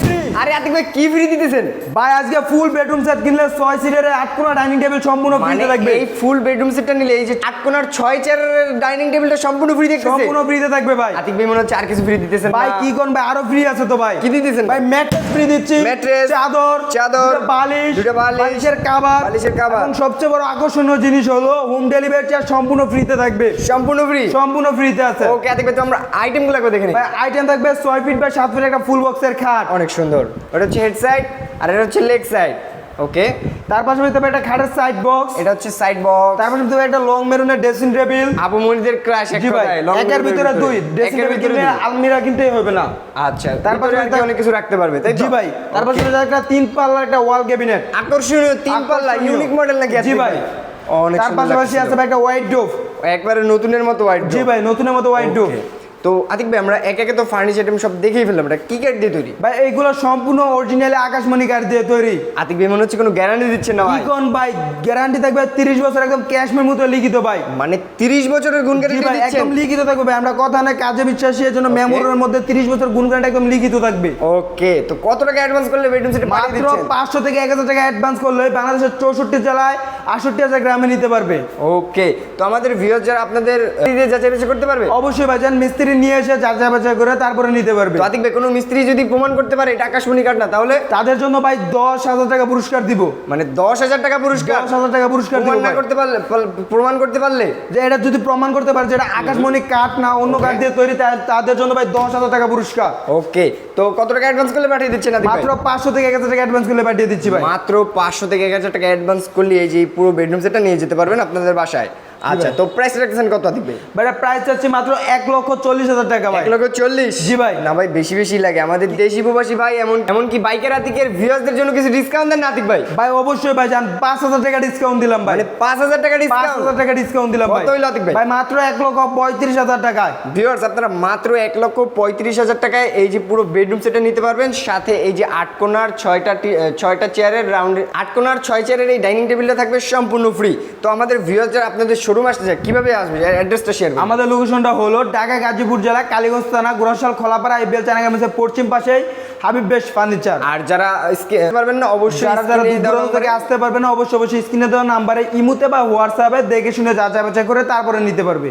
Free. আরে আতিক ভাই কি ফ্রি দিতেছেন ভাই আজকে ফুল বেডরুম সেট কিনলে 6 সিটের 8 কোণা ডাইনিং টেবিল সম্পূর্ণ ফ্রিতে থাকবে। এই ফুল বেডরুম সেটটা নিলে এই যে 8 কোণার 6 চেয়ারের ডাইনিং টেবিলটা সম্পূর্ণ ফ্রি দেখতেছে। সম্পূর্ণ ফ্রিতে থাকবে ভাই। আতিক ভাই মনে হচ্ছে আর কিছু ফ্রি দিতেছেন ভাই কি কোন ভাই আরো ফ্রি আছে তো ভাই। কি দিতেছেন ভাই ম্যাট্রেস ফ্রি দিচ্ছি, ম্যাট্রেস, চাদর, দুটো বালিশ, বালিশের কভার, বালিশের কভার। এবং সবচেয়ে বড় আকর্ষণীয় জিনিস হলো হোম ডেলিভারি চার্জ সম্পূর্ণ ফ্রিতে থাকবে। সম্পূর্ণ ফ্রি, সম্পূর্ণ ফ্রিতে আছে। ওকে আতিক ভাই তো আমরা আইটেমগুলো একবার দেখে নিই। ভাই আইটেম থাকবে 6 ফিট বাই 7 ফিট একটা ফুল বক্সের খাট, অনেক সুন্দর। ওটা হচ্ছে হেড সাইড আর এটা হচ্ছে লেগ সাইড। ওকে, তার পাশে হইতে পারে একটা খাটের সাইড বক্স, এটা হচ্ছে সাইড বক্স। তার পাশে হইতে পারে একটা লং মেরুনের ড্রেসিং টেবিল। আপু মনিদের ক্রাশ এক জি ভাই, কথায় একের ভিতরে দুই ড্রেসিং টেবিল কিনলে আলমিরা কিনতেই হবে না। আচ্ছা, তারপরে তারপরে আর কি অনেক কিছু রাখতে পারবে তাই তো? জি ভাই, তারপর সেটা একটা 3 পাল্লার একটা ওয়াল ক্যাবিনেট, আকর্ষণীয় 3 পাল্লা ইউনিক মডেল নাকি? জি ভাই, অনেক তার সুন্দর পাশাপাশি লাগছে। আছে ভাই একটা হোয়াইট ডোভ, একবারে নতুনের মতো হোয়াইট। জি ভাই নতুনের মতো হোয়াইট ডোভ। তো আতিক ভাই আমরা এক একে তো ফার্নিচার আইটেম সব দেখেই ফেললাম, এটা কি কাঠ দিয়ে তৈরি? ভাই এইগুলো সম্পূর্ণ অরিজিনালি আকাশমণি কাঠ দিয়ে তৈরি। আতিক ভাই মনে হচ্ছে কোনো গ্যারান্টি দিচ্ছে না ভাই। ইকন ভাই গ্যারান্টি থাকবে 30 বছর একদম ক্যাশ মেমো তো লিখিত ভাই। মানে 30 বছরের গুণ জি গ্যারান্টি ভাই দিচ্ছেন? একদম লিখিত থাকবে ভাই, আমরা কথা না কাজে বিশ্বাসী, এর জন্য মেমোর মধ্যে 30 বছর গুণ গ্যারান্টি একদম লিখিত থাকবে। ওকে, তো কত টাকা অ্যাডভান্স করলে বেডরুম সেট পাঠিয়ে মাত্র দিচ্ছেন? 500 থেকে 1000 টাকা অ্যাডভান্স করলে বাংলাদেশের 64 জেলায় 68,000 গ্রামে নিতে পারবে। ওকে, তো আমাদের ভিউয়ার যারা আপনাদের যাচাই বাছাই করতে পারবে? অবশ্যই ভাইজান মিস্ত্রি নিয়ে এসে যাচাই বাছাই করে তারপরে নিতে পারবে। তো আতিক ভাই কোনো মিস্ত্রি যদি প্রমাণ করতে পারে এটা আকাশমণি কাঠ না, তাহলে তাদের জন্য ভাই 10,000 টাকা পুরস্কার দিব। মানে 10,000 টাকা পুরস্কার? 10,000 টাকা পুরস্কার দিব প্রমাণ না ভাই। করতে পারলে, প্রমাণ করতে পারলে যে এটা যদি প্রমাণ করতে পারে যে এটা আকাশমণি কাঠ না অন্য কাঠ দিয়ে তৈরি, তাদের জন্য ভাই 10,000 টাকা পুরস্কার। ওকে, তো কত টাকা অ্যাডভান্স করলে পাঠিয়ে দিচ্ছেন আতিক ভাই? মাত্র 500 থেকে 1000 টাকা অ্যাডভান্স করলে পাঠিয়ে দিচ্ছি ভাই। মাত্র 500 থেকে 1000 টাকা অ্যাডভান্স করলে এই যে পুরো বেডরুম সেটটা নিয়ে যেতে পারবেন আপনাদের বাসায়। আচ্ছা, তো প্রাইস রাখছেন কত আতিক ভাই? ভাই প্রাইস চাচ্ছি মাত্র 1,40,000 টাকা ভাই। 1,40,000? জি ভাই। না ভাই বেশি বেশি লাগে আমাদের দেশি প্রবাসী ভাই, এমনকি বাইকের আতিকের ভিউয়ারদের জন্য কিছু ডিসকাউন্ট দেন না আতিক ভাই? ভাই অবশ্যই ভাই জান 5,000 টাকা ডিসকাউন্ট দিলাম ভাই। মানে 5,000 টাকা ডিসকাউন্ট? 5,000 টাকা ডিসকাউন্ট দিলাম ভাই। কত হইলো আতিক ভাই? ভাই মাত্র 1,35,000 টাকায়। ভিউয়ার্স আপনারা মাত্র 1,35,000 টাকায় এই যে পুরো বেডরুম সেটটা নিতে পারবেন, সাথে এই যে 8 কোণার 6টা চেয়ারের রাউন্ড 8 কোণার 6 চেয়ারের এই ডাইনিং টেবিলটা থাকবে সম্পূর্ণ ফ্রি। তো আমাদের ভিউয়ার্স যারা আপনাদের শোরুম আসতে চায় কিভাবে আসবে, অ্যাড্রেসটা শেয়ার করুন। আমাদের লোকেশনটা হলো ঢাকা গাজীপুর জেলা কালীগঞ্জ থানা গোরাশাল খোলাপাড়া ইবেল চানাগামের পশ্চিম পাশেই হাবিব বেশ ফার্নিচার। আর যারা পারবেন না অবশ্যই যারা দূর দূরান্ত থেকে আসতে পারবে না অবশ্যই স্ক্রিনে দেওয়া নাম্বারে ইমুতে বা হোয়াটসঅ্যাপে দেখে শুনে যাচাই বাছাই করে তারপরে নিতে পারবে।